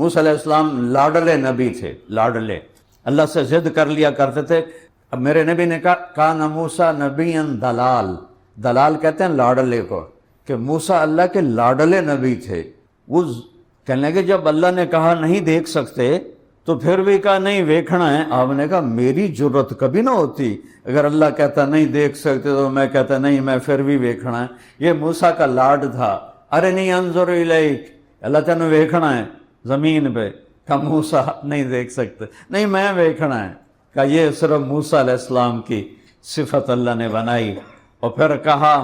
موسیٰ علیہ السلام لاڈلے نبی تھے، لاڈلے، اللہ سے ضد کر لیا کرتے تھے. اب میرے نبی نے کہا کان موسیٰ نبیًا دلال، دلال کہتے ہیں لاڈلے کو، کہ موسیٰ اللہ کے لاڈلے نبی تھے. وہ کہنے لگے جب اللہ نے کہا نہیں دیکھ سکتے تو پھر بھی کہا نہیں دیکھنا ہے. آپ نے کہا میری جرت کبھی نہ ہوتی، اگر اللہ کہتا نہیں دیکھ سکتے تو میں کہتا نہیں میں پھر بھی دیکھنا ہے. یہ موسیٰ کا لاڈ تھا. ارنی انظر الیک، اللہ تعالیٰ نے دیکھنا ہے زمین پہ. کہا موسیٰ نہیں دیکھ سکتے، نہیں میں دیکھنا ہے. کہا یہ صرف موسیٰ علیہ السلام کی صفت اللہ نے بنائی. اور پھر کہا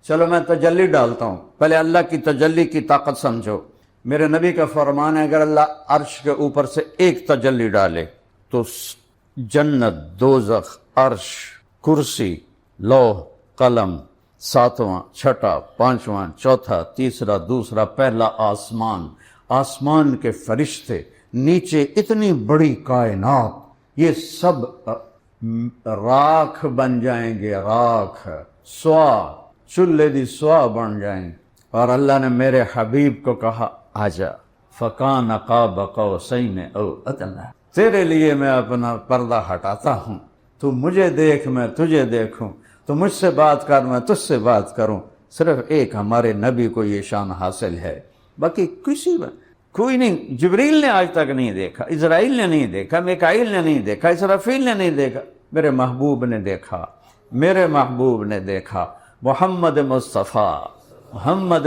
چلو میں تجلی ڈالتا ہوں، پہلے اللہ کی تجلی کی طاقت سمجھو. میرے نبی کا فرمان ہے اگر اللہ عرش کے اوپر سے ایک تجلی ڈالے تو جنت، دوزخ، عرش، کرسی، لوح، قلم، ساتواں، چھٹا، پانچواں، چوتھا، تیسرا، دوسرا، پہلا آسمان، آسمان کے فرشتے، نیچے اتنی بڑی کائنات، یہ سب راکھ بن جائیں گے، راکھ، سوا، چولہے دی سوا بن جائیں. اور اللہ نے میرے حبیب کو کہا آجا، فکان قاب قوسین او ادنی، تیرے لیے میں اپنا پردہ ہٹاتا ہوں، تو مجھے دیکھ میں تجھے دیکھوں، تو مجھ سے بات کر میں تجھ سے بات کروں. صرف ایک ہمارے نبی کو یہ شان حاصل ہے، باقی کوئی نہیں. جبریل نے آج تک نہیں دیکھا، اسرائیل نے نہیں دیکھا، میکائیل نے نہیں دیکھا، اسرافیل نے نہیں دیکھا. میرے محبوب نے دیکھا، میرے محبوب نے دیکھا. محمد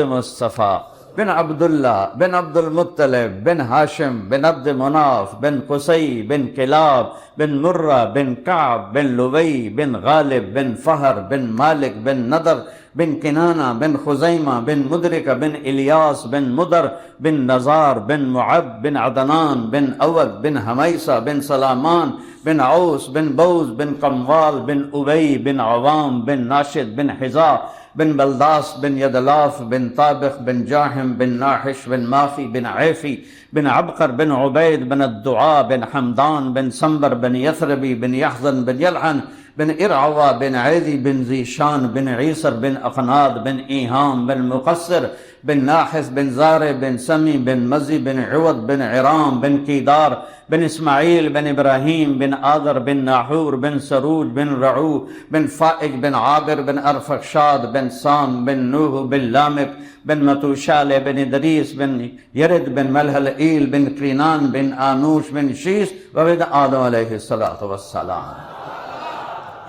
مصطفیٰ بن عبداللہ بن عبد المطلب بن ہاشم بن عبد مناف بن قصی بن کلاب بن مرہ بن کعب بن لبی بن غالب بن فہر بن مالک بن نضر بن کنانہ بن خزیمہ بن مدرکہ بن الیاس بن مدر بن نزار بن معد بن عدنان بن اود بن حمیسہ بن سلامان بن عوس بن بوز بن قموال بن ابی بن عوام بن ناشد بن حذا بن بلداس بن یدلاف بن طابخ بن جاہم بن ناحش بن مافی بن عیفی بن عبقر بن عبید بن الدعاء بن حمدان بن سنبر بن یثربی بن یحزن بن یلحن بن ارعوا بن عیدی بن ذیشان بن عیسر بن اقناد بن ایہام بن مقصر بن ناحس بن زار بن سمی بن مزی بن عوض بن عرام بن کیدار بن اسماعیل بن ابراہیم بن آذر بن ناحور بن سروج بن رعو بن فائق بن عابر بن ارفخشاد بن سام بن نوح بن لامک بن متوشال بن ادریس بن یرد بن ملحلئیل بن قینان بن آنوش بن شیس وبن آدم علیہ السلام.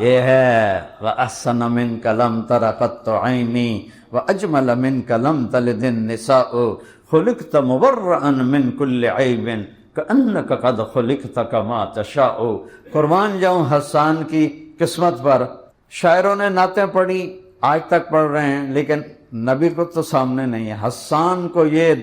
یہ ہے وَأَحْسَنَ مِنْكَ لَمْ تَرَ قَطُّ عَيْنِي وَأَجْمَلَ مِنْكَ لَمْ تَلِدِ النِّسَاءُ خُلِقْتَ مُبَرَّأً مِنْ كُلِّ عَيْبٍ كَأَنَّكَ قَدْ خُلِقْتَ كَمَا تَشَاءُ. قربان جاؤں حسان کی قسمت پر. شاعروں نے نعتیں پڑھی، آج تک پڑھ رہے ہیں، لیکن نبی کو تو سامنے نہیں ہے. حسان کو یہ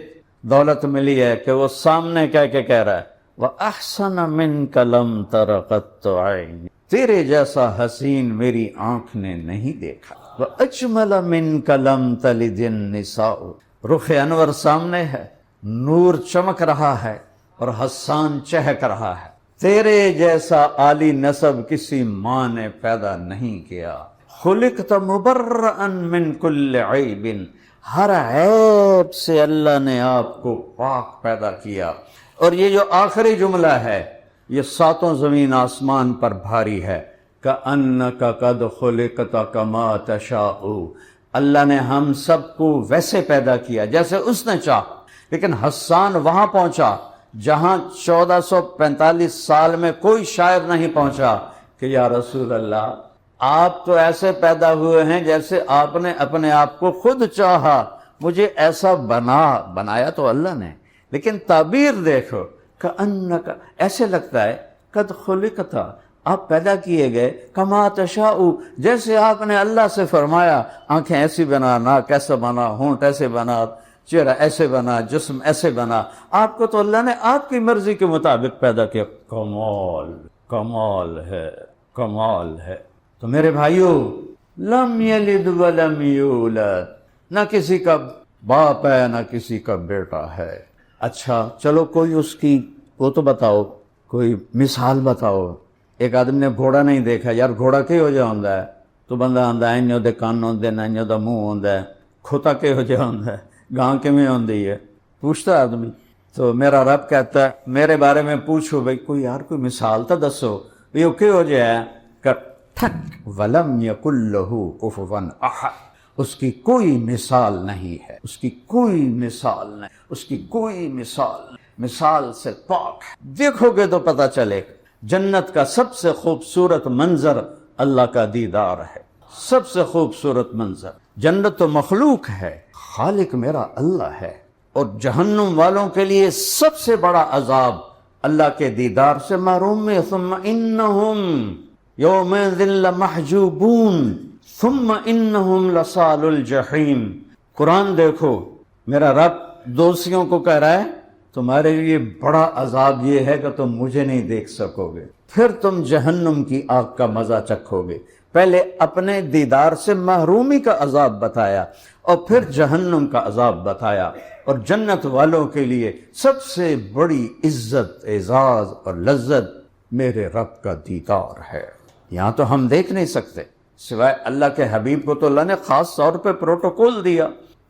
دولت ملی ہے کہ وہ سامنے کہہ کے کہہ رہا ہے وَأَحْسَنَ مِنْكَ لَمْ تَرَ قَطُّ عَيْنِي، تیرے جیسا حسین میری آنکھ نے نہیں دیکھا. وَأَجْمَلَ مِنْكَ لَمْ تَلِدِ النِّسَاءُ، رخ انور سامنے ہے، نور چمک رہا ہے اور حسان چہک رہا ہے. تیرے جیسا عالی نسب کسی ماں نے پیدا نہیں کیا. خلقت مبرئا من کل عیب، ہر عیب سے اللہ نے آپ کو پاک پیدا کیا. اور یہ جو آخری جملہ ہے یہ ساتوں زمین آسمان پر بھاری ہے. کَأَنَّكَ قَدْ خُلِقْتَ كَمَا تَشَاءُ، اللہ نے ہم سب کو ویسے پیدا کیا جیسے اس نے چاہا. لیکن حسان وہاں پہنچا جہاں 1445 سال میں کوئی شاعر نہیں پہنچا کہ یا رسول اللہ آپ تو ایسے پیدا ہوئے ہیں جیسے آپ نے اپنے آپ کو خود چاہا، مجھے ایسا بنایا تو اللہ نے، لیکن تعبیر دیکھو کأنک، ایسے لگتا ہے قد خلقت، آپ پیدا کیے گئے کما تشاء، جیسے آپ نے اللہ سے فرمایا آنکھیں ایسی بنا، ناک ایسا بنا، ہونٹ ایسے بنا، چہرہ ایسے بنا، جسم ایسے بنا. آپ کو تو اللہ نے آپ کی مرضی کے مطابق پیدا کیا. کمال ہے، کمال ہے. تو میرے بھائیو، لم یلد ولم یولد، نہ کسی کا باپ ہے نہ کسی کا بیٹا ہے. اچھا چلو کوئی اس کی وہ تو بتاؤ، کوئی مثال بتاؤ. ایک آدمی نے گھوڑا نہیں دیکھا، یار گھوڑا کہ ہو جا ہوندا ہے تو بندہ آندا ہے انہوں دے کان ہوندے نے، انہوں دا منہ ہوندا ہے. کھوتا کہ ہو جا ہوندا ہے، گاں کیویں ہوندی ہے، پوچھتا آدمی. تو میرا رب کہتا ہے میرے بارے میں پوچھو بھئی کوئی یار کوئی مثال تو دسو یہ کہ ہو جائے کہ ٹھک ولم یکن لہ کفوا احد، اس کی کوئی مثال نہیں ہے، اس کی کوئی مثال نہیں، اس کی کوئی مثال نہیں، مثال سے پاک ہے۔ دیکھو گے تو پتہ چلے جنت کا سب سے خوبصورت منظر اللہ کا دیدار ہے، سب سے خوبصورت منظر۔ جنت تو مخلوق ہے، خالق میرا اللہ ہے، اور جہنم والوں کے لیے سب سے بڑا عذاب اللہ کے دیدار سے محروم ہے۔ ثم انہم یومئذ لمحجوبون ثم انہم لصال الجحیم۔ قرآن دیکھو، میرا رب دوستیوں کو کہہ رہا ہے تمہارے لیے بڑا عذاب یہ ہے کہ تم مجھے نہیں دیکھ سکو گے، پھر تم جہنم کی آگ کا مزہ چکھو گے۔ پہلے اپنے دیدار سے محرومی کا عذاب بتایا اور پھر جہنم کا عذاب بتایا، اور جنت والوں کے لیے سب سے بڑی عزت، اعزاز اور لذت میرے رب کا دیدار ہے۔ یہاں تو ہم دیکھ نہیں سکتے سوائے اللہ کے حبیب کو، تو اللہ نے خاص طور پہ پروٹوکول دیا۔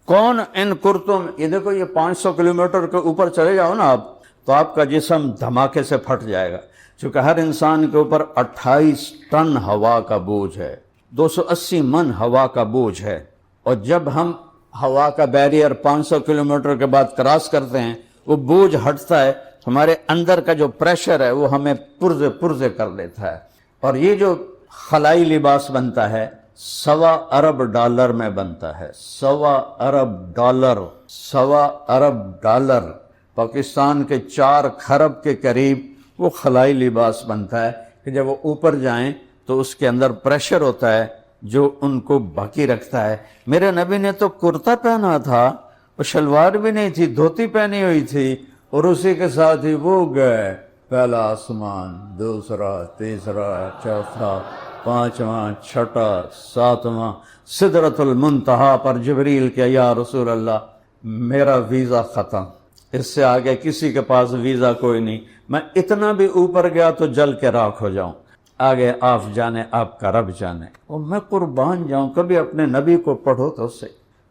کون ان کرتوں میں، یہ دیکھو یہ 500 کلومیٹر کے اوپر چلے جاؤ نا آپ تو آپ کا جسم دھماکے سے پھٹ جائے گا، چونکہ ہر انسان کے اوپر 28 ٹن ہوا کا بوجھ ہے، 280 من ہوا کا بوجھ ہے، اور جب ہم ہوا کا بیریئر 500 کلومیٹر کے بعد کراس کرتے ہیں وہ بوجھ ہٹتا ہے، ہمارے اندر کا جو پریشر ہے وہ ہمیں پرزے پرزے کر دیتا ہے۔ اور یہ جو خلائی لباس بنتا ہے $1.25 ارب میں بنتا ہے، $1.25 ارب، پاکستان کے 4 کھرب کے قریب وہ خلائی لباس بنتا ہے کہ جب وہ اوپر جائیں تو اس کے اندر پریشر ہوتا ہے جو ان کو باقی رکھتا ہے۔ میرے نبی نے تو کرتا پہنا تھا، اور شلوار بھی نہیں تھی، دھوتی پہنی ہوئی تھی، اور اسی کے ساتھ ہی وہ گئے پہلا آسمان، دوسرا، تیسرا، چوتھا، پانچواں، چھٹا، ساتواں، سدرۃ المنتہا پر جبریل کہ یا رسول اللہ میرا ویزا ختم، اس سے آگے کسی کے پاس ویزا کوئی نہیں، میں اتنا بھی اوپر گیا تو جل کے راکھ ہو جاؤں، آگے آپ جانے، آپ کا رب جانے۔ اور میں قربان جاؤں، کبھی اپنے نبی کو پڑھو تو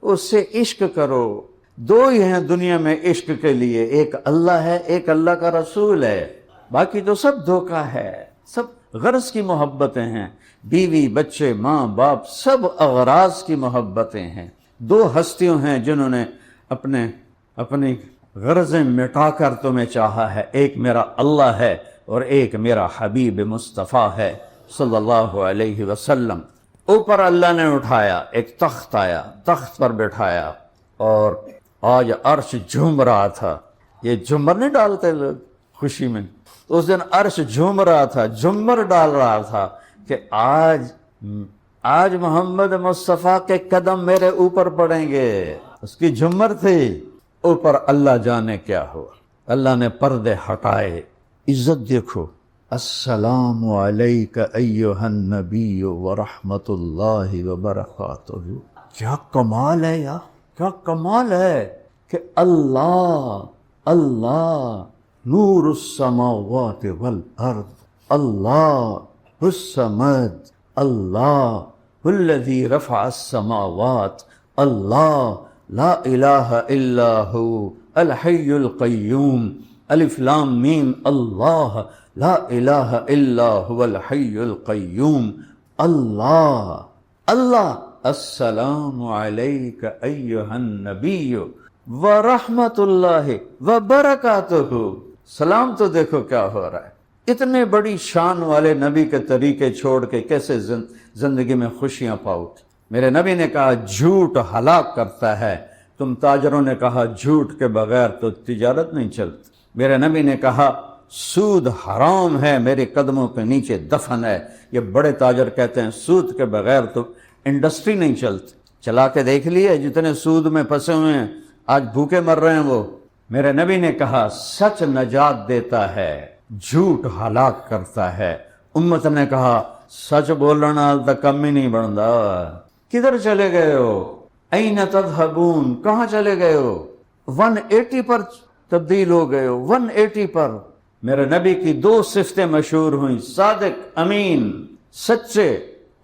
اس سے عشق کرو۔ 2 ہی ہیں دنیا میں عشق کے لیے، ایک اللہ ہے، ایک اللہ کا رسول ہے، باقی تو سب دھوکہ ہے، سب غرض کی محبتیں ہیں، بیوی، بچے، ماں، باپ، سب اغراض کی محبتیں ہیں۔ 2 ہستیوں ہیں جنہوں نے اپنی غرضیں مٹا کر تمہیں چاہا ہے، ایک میرا اللہ ہے اور ایک میرا حبیب مصطفیٰ ہے صلی اللہ علیہ وسلم۔ اوپر اللہ نے اٹھایا، ایک تخت آیا، تخت پر بٹھایا، اور آج عرش جھوم رہا تھا۔ یہ جھومر نہیں ڈالتے لوگ خوشی میں، اس دن عرش جھوم رہا تھا، جھومر ڈال رہا تھا کہ آج محمد مصطفیٰ کے قدم میرے اوپر پڑیں گے، اس کی جھومر تھی۔ اوپر اللہ جانے کیا ہوا، اللہ نے پردے ہٹائے، عزت دیکھو، السلام علیک ایہا النبی ورحمت اللہ وبرکاتہ۔ کیا کمال ہے یار، کیا کمال ہے کہ اللہ نور السماوات والارض، اللہ الصمد، اللہ الذی رفع السماوات، اللہ لا الہ الا ہو الحی القیوم، الف لام میم، اللہ لا الہ الا هو الحی القیوم، اللہ السلام علیک ایہا النبی ورحمت اللہ وبرکاتہ۔ سلام تو دیکھو کیا ہو رہا ہے، اتنے بڑی شان والے نبی کے طریقے چھوڑ کے کیسے زندگی میں خوشیاں پاؤ۔ میرے نبی نے کہا جھوٹ ہلاک کرتا ہے، تم تاجروں نے کہا جھوٹ کے بغیر تو تجارت نہیں چلتی۔ میرے نبی نے کہا سود حرام ہے، میرے قدموں کے نیچے دفن ہے۔ یہ بڑے تاجر کہتے ہیں سود کے بغیر تو انڈسٹری نہیں چلتی۔ چلا کے دیکھ لیے جتنے سود میں پھنسے ہوئے ہیں آج بھوکے مر رہے ہیں وہ۔ میرے نبی نے کہا سچ نجات دیتا ہے، جھوٹ ہلاک کرتا ہے۔ امت نے کہا سچ بولنا تک کم ہی نہیں بنتا، کدھر چلے گئے ہو، این تذہبون، کہاں چلے گئے ہو؟ 180 پر تبدیل ہو گئے ہو، 180 پر۔ میرے نبی کی 2 صفتیں مشہور ہوئیں، صادق، امین، سچے،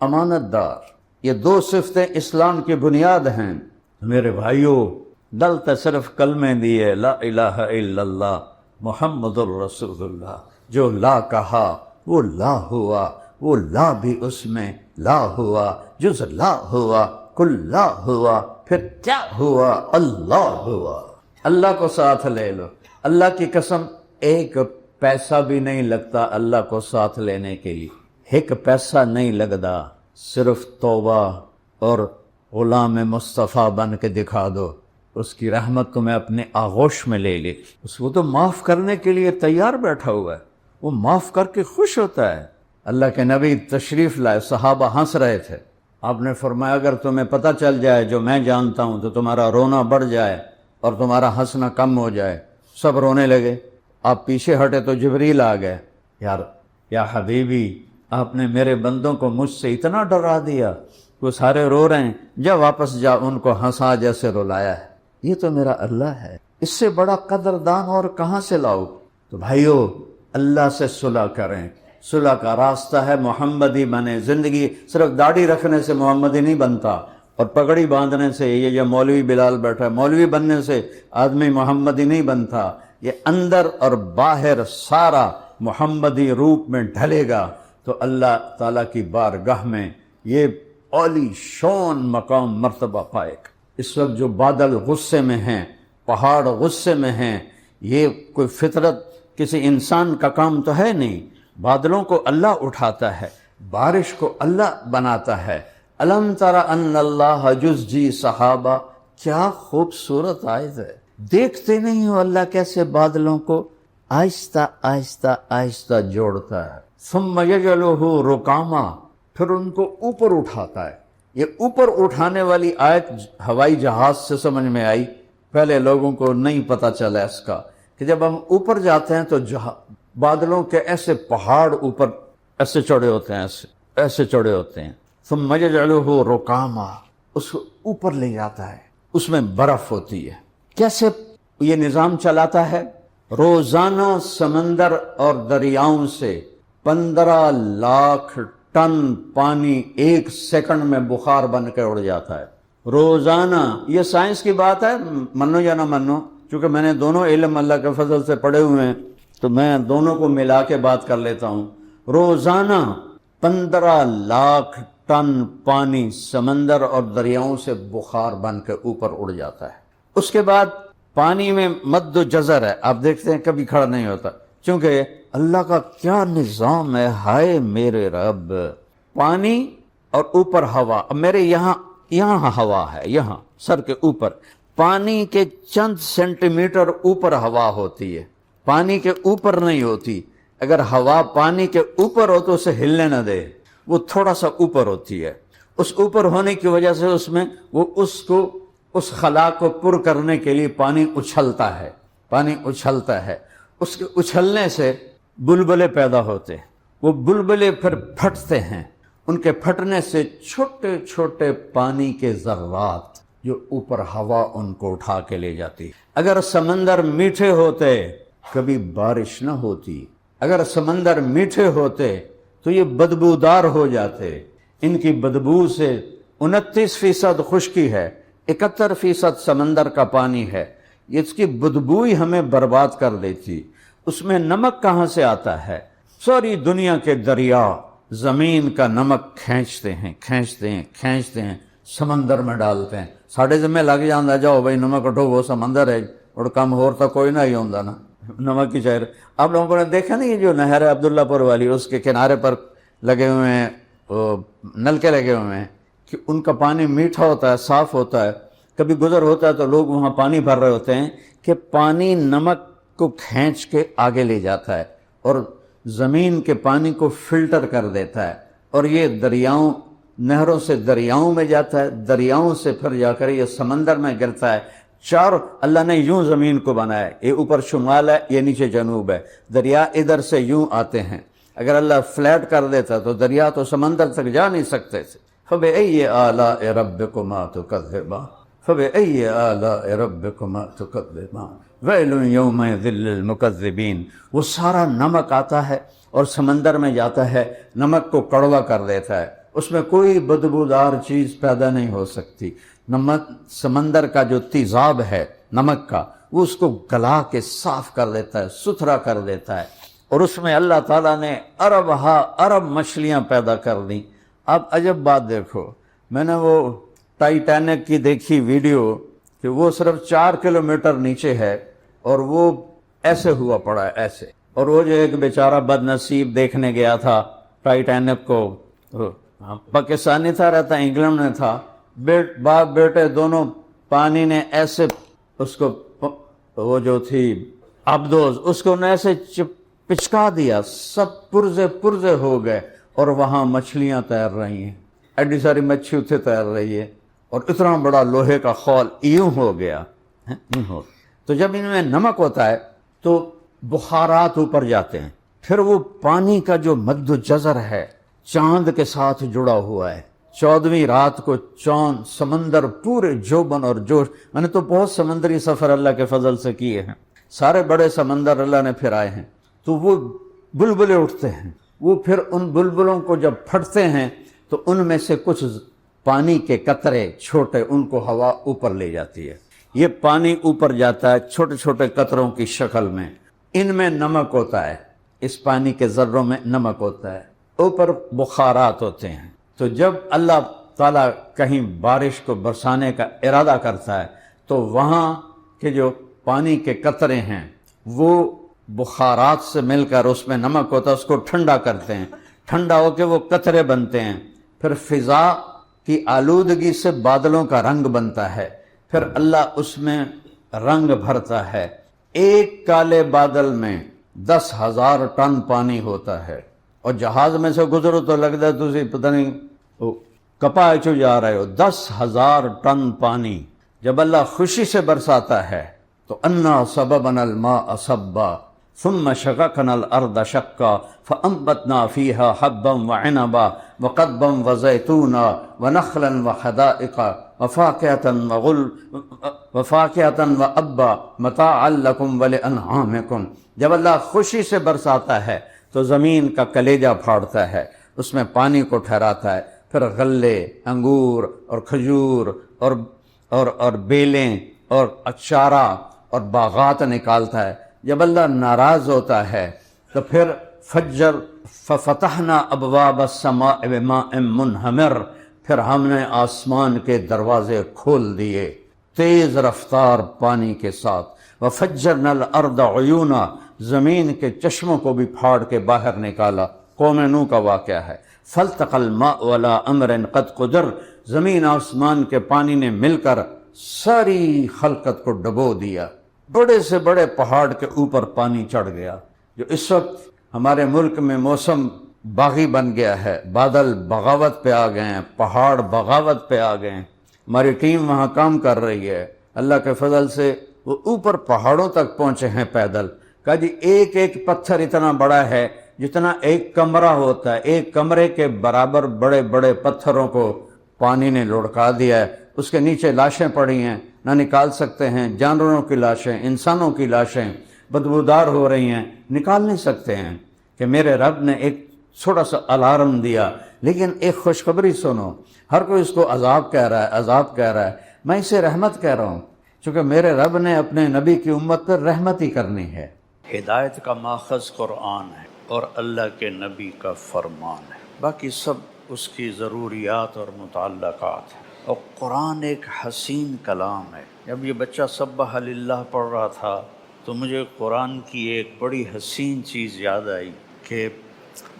امانت دار۔ یہ 2 صفتیں اسلام کی بنیاد ہیں۔ میرے بھائیوں، ڈلتے صرف کلمے دیے لا الہ الا اللہ محمد الرسول اللہ. جو لا کہا وہ لا ہوا، وہ لا بھی اس میں لا ہوا، جز لا ہوا، کل لا ہوا، پھر کیا ہوا؟ اللہ ہوا. اللہ کو ساتھ لے لو. اللہ کی قسم ایک پیسہ بھی نہیں لگتا اللہ کو ساتھ لینے کے لیے، ایک پیسہ نہیں لگتا. صرف توبہ اور غلام مصطفیٰ بن کے دکھا دو، اس کی رحمت تمہیں اپنے آغوش میں لے لے. وہ تو معاف کرنے کے لیے تیار بیٹھا ہوا ہے، وہ معاف کر کے خوش ہوتا ہے. اللہ کے نبی تشریف لائے، صحابہ ہنس رہے تھے. آپ نے فرمایا اگر تمہیں پتہ چل جائے جو میں جانتا ہوں تو تمہارا رونا بڑھ جائے اور تمہارا ہنسنا کم ہو جائے. سب رونے لگے. آپ پیچھے ہٹے تو جبریل آ گئے. یا حبیبی، آپ نے میرے بندوں کو مجھ سے اتنا ڈرا دیا، وہ سارے رو رہے ہیں، جا واپس جا ان کو ہنسا جیسے رلایا ہے. یہ تو میرا اللہ ہے، اس سے بڑا قدردان اور کہاں سے لاؤ؟ تو بھائیو اللہ سے صلح کریں. صلح کا راستہ ہے محمدی بنے. زندگی صرف داڑھی رکھنے سے محمدی نہیں بنتا، اور پگڑی باندھنے سے، یہ جو مولوی بلال بیٹھا ہے، مولوی بننے سے آدمی محمدی نہیں بنتا. یہ اندر اور باہر سارا محمدی روپ میں ڈھلے گا تو اللہ تعالیٰ کی بارگاہ میں یہ عالی شان مقام مرتبہ پائے گا. اس وقت جو بادل غصے میں ہیں، پہاڑ غصے میں ہیں، یہ کوئی فطرت کسی انسان کا کام تو ہے نہیں. بادلوں کو اللہ اٹھاتا ہے، بارش کو اللہ بناتا ہے. الم تر ان اللہ جزجی صحابہ، کیا خوبصورت آیت ہے. دیکھتے نہیں ہو اللہ کیسے بادلوں کو آہستہ آہستہ آہستہ جوڑتا ہے. ثم یجعلہ رکاما، پھر ان کو اوپر اٹھاتا ہے. یہ اوپر اٹھانے والی آیت ہوائی جہاز سے سمجھ میں آئی. پہلے لوگوں کو نہیں پتہ چلا اس کا کہ جب ہم اوپر جاتے ہیں تو بادلوں کے ایسے پہاڑ اوپر ایسے چڑھے ہوتے ہیں، ایسے چڑھے ہوتے ہیں. ثم یجعلہ رکاما، اس کو اوپر لے جاتا ہے. اس میں برف ہوتی ہے. کیسے یہ نظام چلاتا ہے؟ روزانہ سمندر اور دریاؤں سے 15 لاکھ ٹن پانی ایک سیکنڈ میں بخار بن کے اڑ جاتا ہے. روزانہ. یہ سائنس کی بات ہے، منو یا نہ منو، چونکہ میں نے دونوں علم اللہ کے فضل سے پڑھے ہوئے ہیں تو میں دونوں کو ملا کے بات کر لیتا ہوں. روزانہ 15 لاکھ ٹن پانی سمندر اور دریاؤں سے بخار بن کے اوپر اڑ جاتا ہے. اس کے بعد پانی میں مد و جزر ہے، آپ دیکھتے ہیں کبھی کھڑا نہیں ہوتا، چونکہ اللہ کا کیا نظام ہے. ہائے میرے رب، پانی اور اوپر ہوا. اب میرے یہاں ہوا ہے، یہاں سر کے اوپر. پانی کے چند سینٹی میٹر اوپر ہوا ہوتی ہے، پانی کے اوپر نہیں ہوتی. اگر ہوا پانی کے اوپر ہو تو اسے ہلنے نہ دے، وہ تھوڑا سا اوپر ہوتی ہے. اس اوپر ہونے کی وجہ سے اس میں وہ اس خلا کو پر کرنے کے لیے پانی اچھلتا ہے. پانی اچھلتا ہے. اس کے اچھلنے سے بلبلے پیدا ہوتے ہیں. وہ بلبلے پھر پھٹتے ہیں. ان کے پھٹنے سے چھوٹے چھوٹے پانی کے ذرات جو اوپر ہوا ان کو اٹھا کے لے جاتی. اگر سمندر میٹھے ہوتے کبھی بارش نہ ہوتی. اگر سمندر میٹھے ہوتے تو یہ بدبودار ہو جاتے. ان کی بدبو سے 29% خشکی ہے، 71% سمندر کا پانی ہے. اس کی بدبو ہی ہمیں برباد کر دیتی. اس میں نمک کہاں سے آتا ہے؟ ساری دنیا کے دریا زمین کا نمک کھینچتے ہیں سمندر میں ڈالتے ہیں. ساڑھے ذمہ لگ جاندہ جاؤ بھائی نمک اٹھو، وہ سمندر ہے اور کم ہوتا کوئی نہ ہی ہوندہ نا نمک کی شہر. آپ لوگوں نے دیکھا نہیں جو نہر ہے عبداللہ پور والی، اس کے کنارے پر لگے ہوئے ہیں نلکے لگے ہوئے ہیں کہ ان کا پانی میٹھا ہوتا ہے، صاف ہوتا ہے. کبھی گزر ہوتا ہے تو لوگ وہاں پانی بھر رہے ہوتے ہیں کہ پانی نمک کو کھینچ کے آگے لے جاتا ہے اور زمین کے پانی کو فلٹر کر دیتا ہے. اور یہ دریاؤں، نہروں سے دریاؤں میں جاتا ہے، دریاؤں سے پھر جا کر یہ سمندر میں گرتا ہے. چار اللہ نے یوں زمین کو بنایا ہے، یہ اوپر شمال ہے، یہ نیچے جنوب ہے. دریا ادھر سے یوں آتے ہیں. اگر اللہ فلیٹ کر دیتا تو دریا تو سمندر تک جا نہیں سکتے تھے. فَبِأَيِّ آلَاءِ رَبِّكُمَا تُكَذِّبَانِ فَبِأَيِّ آلَاءِ رَبِّكُمَا تُكَذِّبَانِ وَيْلٌ يَوْمَئِذٍ لِّلْمُكَذِّبِينَ. وہ سارا نمک آتا ہے اور سمندر میں جاتا ہے، نمک کو کڑوا کر دیتا ہے. اس میں کوئی بدبودار چیز پیدا نہیں ہو سکتی. نمک سمندر کا جو تیزاب ہے نمک کا، وہ اس کو گلا کے صاف کر دیتا ہے، ستھرا کر دیتا ہے، اور اس میں اللہ تعالیٰ نے ارب مچھلیاں پیدا کر دیں۔ اب عجب بات دیکھو، میں نے وہ ٹائٹینک کی دیکھی ویڈیو کہ وہ صرف 4 کلومیٹر نیچے ہے اور وہ ایسے ہوا پڑا ہے ایسے، اور وہ جو ایک بیچارہ بد نصیب دیکھنے گیا تھا ٹائٹینک کو، پاکستانی تھا، رہتا انگلینڈ میں تھا، باپ بیٹے دونوں، پانی نے ایسے اس کو، وہ جو تھی آبدوز، اس کو ایسے پچکا دیا، سب پرزے ہو گئے، اور وہاں مچھلیاں تیر رہی ہیں، ایڈی ساری مچھی اتھے تیر رہی ہے، اور اتنا بڑا لوہے کا خول یوں ہو گیا۔ تو جب ان میں نمک ہوتا ہے تو بخارات اوپر جاتے ہیں، پھر وہ پانی کا جو مد و جزر ہے چاند کے ساتھ جڑا ہوا ہے۔ 14ویں رات کو چاند، سمندر پورے جوبن اور جوش، میں نے تو بہت سمندری سفر اللہ کے فضل سے کیے ہیں، سارے بڑے سمندر اللہ نے پھرائے ہیں، تو وہ بلبلے اٹھتے ہیں، وہ پھر ان بلبلوں کو جب پھٹتے ہیں تو ان میں سے کچھ پانی کے قطرے چھوٹے، ان کو ہوا اوپر لے جاتی ہے، یہ پانی اوپر جاتا ہے چھوٹے چھوٹے قطروں کی شکل میں، ان میں نمک ہوتا ہے، اس پانی کے ذروں میں نمک ہوتا ہے، اوپر بخارات ہوتے ہیں۔ تو جب اللہ تعالیٰ کہیں بارش کو برسانے کا ارادہ کرتا ہے تو وہاں کے جو پانی کے قطرے ہیں وہ بخارات سے مل کر، اس میں نمک ہوتا ہے، اس کو ٹھنڈا کرتے ہیں، ٹھنڈا ہو کے وہ قطرے بنتے ہیں، پھر فضا کی آلودگی سے بادلوں کا رنگ بنتا ہے، پھر اللہ اس میں رنگ بھرتا ہے۔ ایک کالے بادل میں 10,000 ٹن پانی ہوتا ہے، اور جہاز میں سے گزرو تو لگتا ہے تسی پتہ نہیں کپا چو جا رہے ہو۔ 10,000 ٹن پانی جب اللہ خوشی سے برساتا ہے تو انا صببنا الماء صبا ثم شققنا الارض شقا فانبتنا فيها حبا وعنبا وقضبا وزيتونا ونخلا وحدائق وفاكهة وابا متاعا لكم ولانعامكم۔ جب اللہ خوشی سے برساتا ہے تو زمین کا کلیجہ پھاڑتا ہے، اس میں پانی کو ٹھہراتا ہے، پھر غلے، انگور اور کھجور اور بیلیں اور اچارہ اور باغات نکالتا ہے۔ جب اللہ ناراض ہوتا ہے تو پھر ففتحنا ابواب السماء بماء منہمر، پھر ہم نے آسمان کے دروازے کھول دیے تیز رفتار پانی کے ساتھ، وفجرنا الارض عیونا، زمین کے چشموں کو بھی پھاڑ کے باہر نکالا۔ قوم نوح کا واقعہ ہے۔ فالتقى الماء على امر قد قدر، زمین آسمان کے پانی نے مل کر ساری خلقت کو ڈبو دیا، بڑے سے بڑے پہاڑ کے اوپر پانی چڑھ گیا۔ جو اس وقت ہمارے ملک میں موسم باغی بن گیا ہے، بادل بغاوت پہ آ گئے ہیں، پہاڑ بغاوت پہ آ گئے ہیں، ہماری ٹیم وہاں کام کر رہی ہے، اللہ کے فضل سے وہ اوپر پہاڑوں تک پہنچے ہیں پیدل۔ کہا جی ایک ایک پتھر اتنا بڑا ہے جتنا ایک کمرہ ہوتا ہے، ایک کمرے کے برابر بڑے بڑے پتھروں کو پانی نے لڑکا دیا ہے، اس کے نیچے لاشیں پڑی ہیں، نہ نکال سکتے ہیں، جانوروں کی لاشیں، انسانوں کی لاشیں بدبودار ہو رہی ہیں، نکال نہیں سکتے ہیں۔ کہ میرے رب نے ایک چھوٹا سا الارم دیا، لیکن ایک خوشخبری سنو، ہر کوئی اس کو عذاب کہہ رہا ہے، عذاب کہہ رہا ہے، میں اسے رحمت کہہ رہا ہوں، چونکہ میرے رب نے اپنے نبی کی امت پر رحمت ہی کرنی ہے۔ ہدایت کا ماخذ قرآن ہے اور اللہ کے نبی کا فرمان ہے، باقی سب اس کی ضروریات اور متعلقات ہیں۔ اور قرآن ایک حسین کلام ہے۔ جب یہ بچہ سبح للہ پڑھ رہا تھا تو مجھے قرآن کی ایک بڑی حسین چیز یاد آئی کہ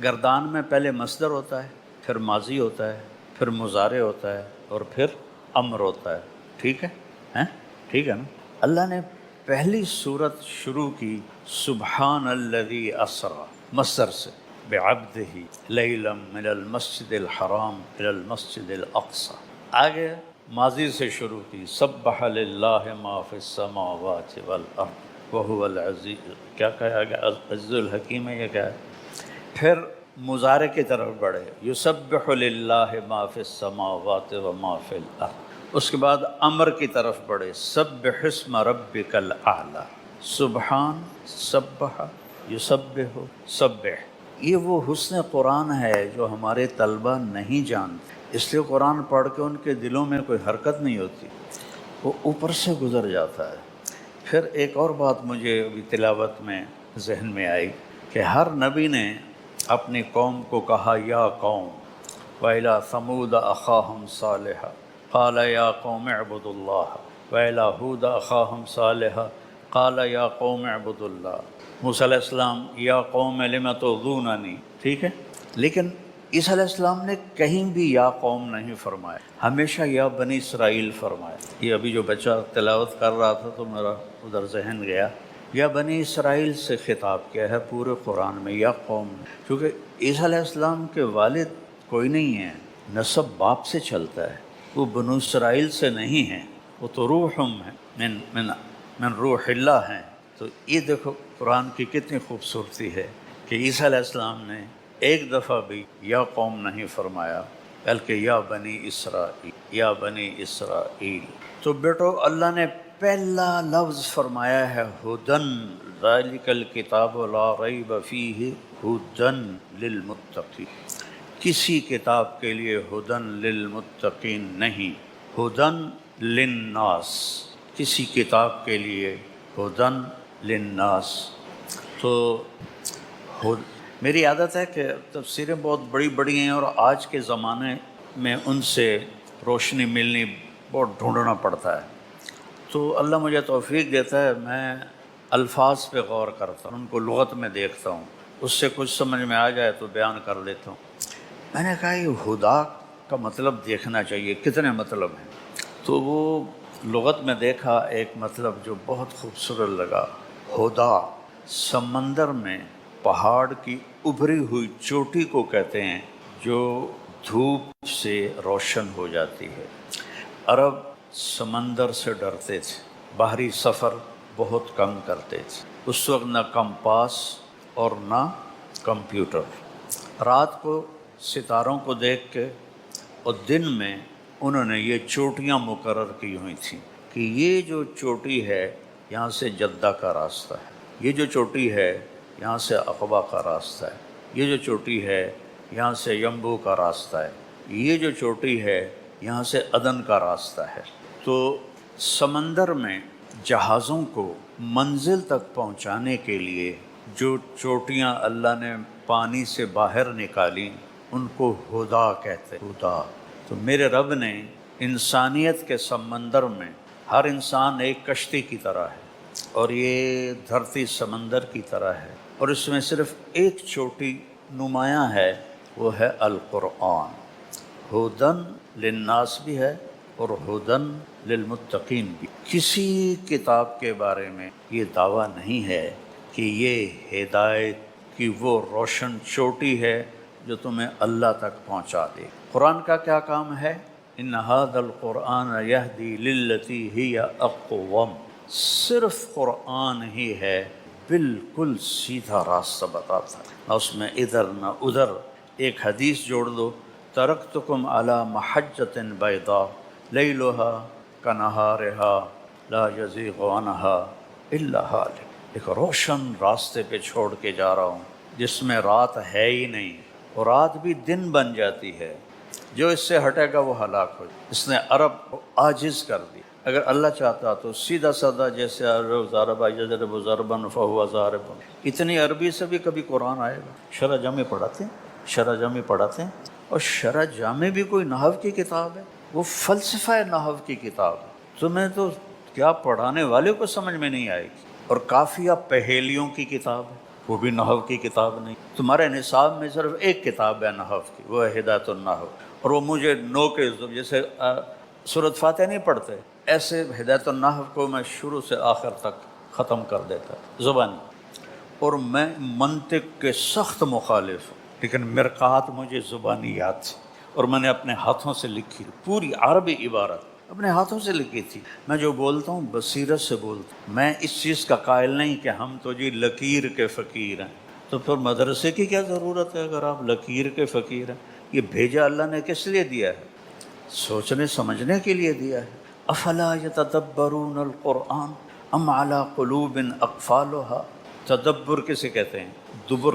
گردان میں پہلے مصدر ہوتا ہے، پھر ماضی ہوتا ہے، پھر مضارع ہوتا ہے، اور پھر امر ہوتا ہے۔ ٹھیک ہے ٹھیک ہے نا؟ اللہ نے پہلی سورت شروع کی سبحان الذی اسری مصدر سے بعبدہ لیلا من المسجد الحرام الی المسجد الاقصی، آگے ماضی سے شروع کی سبح للہ ما فی السماوات والارض وہو العزیز، کیا کہا گیا؟ عزیز الحکیم ہے، یہ کیا ہے؟ پھر مضارع کی طرف بڑھے یسبح للہ ما فی السماوات وما فی الارض، اس کے بعد امر کی طرف بڑھے سبح اسم ربک الاعلی، سبحان، سبح، یسبح، سبح، یہ وہ حسن قرآن ہے جو ہمارے طلبہ نہیں جانتے، اس لیے قرآن پڑھ کے ان کے دلوں میں کوئی حرکت نہیں ہوتی، وہ اوپر سے گزر جاتا ہے۔ پھر ایک اور بات مجھے ابھی تلاوت میں ذہن میں آئی کہ ہر نبی نے اپنی قوم کو کہا یا قوم، وَإِلَىٰ ثَمُودَ أَخَاهُمْ صَالِحًا قَالَ يَا قَوْمِ اعْبُدُوا اللَّهَ وَإِلَىٰ هُودَ أَخَاهُمْ صَالِحًا قَالَ يَا قَوْمِ اعْبُدُوا اللَّهَ۔ موسیٰ علیہ السلام یا قوم لم تؤذوننی، ٹھیک ہے، لیکن عیسیٰ علیہ السلام نے کہیں بھی یا قوم نہیں فرمایا، ہمیشہ یا بنی اسرائیل فرمایا۔ یہ ابھی جو بچہ تلاوت کر رہا تھا تو میرا ادھر ذہن گیا، یا بنی اسرائیل سے خطاب کیا ہے پورے قرآن میں، یا قوم میں، کیونکہ عیسیٰ علیہ السلام کے والد کوئی نہیں ہے، نسب باپ سے چلتا ہے، وہ بنو اسرائیل سے نہیں ہیں، وہ تو روحم ہے، من روح اللہ ہیں۔ تو یہ دیکھو قرآن کی کتنی خوبصورتی ہے کہ عیسیٰ علیہ السلام نے ایک دفعہ بھی یا قوم نہیں فرمایا، بلکہ یا بنی اسرائیل، یا بنی اسرائیل۔ تو بیٹو اللہ نے پہلا لفظ فرمایا ہے ہدن، ذالک الکتاب لا ریب فیہ ہدن للمتقین۔ کسی کتاب کے لیے ہدن للمتقین نہیں، ہدن للناس، کسی کتاب کے لیے ہدن للناس۔ تو میری عادت ہے کہ تفسیریں بہت بڑی بڑی ہیں اور آج کے زمانے میں ان سے روشنی ملنی بہت ڈھونڈنا پڑتا ہے، تو اللہ مجھے توفیق دیتا ہے، میں الفاظ پہ غور کرتا ہوں، ان کو لغت میں دیکھتا ہوں، اس سے کچھ سمجھ میں آ جائے تو بیان کر دیتا ہوں۔ میں نے کہا یہ خدا کا مطلب دیکھنا چاہیے، کتنے مطلب ہیں، تو وہ لغت میں دیکھا ایک مطلب جو بہت خوبصورت لگا، خدا سمندر میں پہاڑ کی ابھری ہوئی چوٹی کو کہتے ہیں جو دھوپ سے روشن ہو جاتی ہے۔ عرب سمندر سے ڈرتے تھے، باہری سفر بہت کم کرتے تھے، اس وقت نہ کمپاس اور نہ کمپیوٹر، رات کو ستاروں کو دیکھ کے اور دن میں انہوں نے یہ چوٹیاں مقرر کی ہوئی تھیں کہ یہ جو چوٹی ہے یہاں سے جدہ کا راستہ ہے، یہ جو چوٹی ہے یہاں سے عقبہ کا راستہ ہے، یہ جو چوٹی ہے یہاں سے یمبو کا راستہ ہے، یہ جو چوٹی ہے یہاں سے عدن کا راستہ ہے۔ تو سمندر میں جہازوں کو منزل تک پہنچانے کے لیے جو چوٹیاں اللہ نے پانی سے باہر نکالیں ان کو ہدا کہتے ہیں، ہدا۔ تو میرے رب نے انسانیت کے سمندر میں، ہر انسان ایک کشتی کی طرح ہے اور یہ دھرتی سمندر کی طرح ہے، اور اس میں صرف ایک چوٹی نمایاں ہے، وہ ہے القرآن۔ ہدن للناس بھی ہے اور ہدن للمتقین بھی۔ کسی کتاب کے بارے میں یہ دعویٰ نہیں ہے کہ یہ ہدایت کی وہ روشن چوٹی ہے جو تمہیں اللہ تک پہنچا دے۔ قرآن کا کیا کام ہے؟ ان ھذا القرآن یہدی للتی ہی اقوم، صرف قرآن ہی ہے بالکل سیدھا راستہ بتاتا ہے، نہ اس میں ادھر نہ ادھر۔ ایک حدیث جوڑ دو، ترکتکم علی محجۃ بیضاء لیلھا کنہارھا لا یزیغ عنہا الا ھالک، ایک روشن راستے پہ چھوڑ کے جا رہا ہوں جس میں رات ہے ہی نہیں، اور رات بھی دن بن جاتی ہے، جو اس سے ہٹے گا وہ ہلاک ہو جائے۔ اس نے عرب کو عاجز کر دی، اگر اللہ چاہتا تو سیدھا سادہ جیسے ضرب یضرب ضربا فہو ضارب، اتنی عربی سے بھی کبھی قرآن آئے گا؟ شرح جامع پڑھاتے ہیں، شرح جامع پڑھاتے ہیں، اور شرح جامع بھی کوئی نحو کی کتاب ہے؟ وہ فلسفہ نحو کی کتاب ہے، تمہیں تو کیا پڑھانے والے کو سمجھ میں نہیں آئے گی۔ اور کافیہ پہیلیوں کی کتاب ہے، وہ بھی نحو کی کتاب نہیں۔ تمہارے نصاب میں صرف ایک کتاب ہے نحو کی، وہ ہے ہدایت النحو، اور وہ مجھے نو کے جیسے سورۃ فاتحہ نہیں پڑھتے ایسے ہدایت النحو کو میں شروع سے آخر تک ختم کر دیتا زبانی، اور میں منطق کے سخت مخالف ہوں، لیکن مرقات مجھے زبانی یاد تھی، اور میں نے اپنے ہاتھوں سے لکھی پوری عربی عبارت اپنے ہاتھوں سے لکھی تھی۔ میں جو بولتا ہوں بصیرت سے بولتا ہوں، میں اس چیز کا قائل نہیں کہ ہم تو جی لکیر کے فقیر ہیں، تو پھر مدرسے کی کیا ضرورت ہے اگر آپ لکیر کے فقیر ہیں؟ یہ بھیجا اللہ نے کس لیے دیا ہے؟ سوچنے سمجھنے کے لیے دیا ہے۔ افلا یتدبرون القرآن ام علی قلوب اقفالها، تدبر کسے کہتے ہیں؟ دبر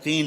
3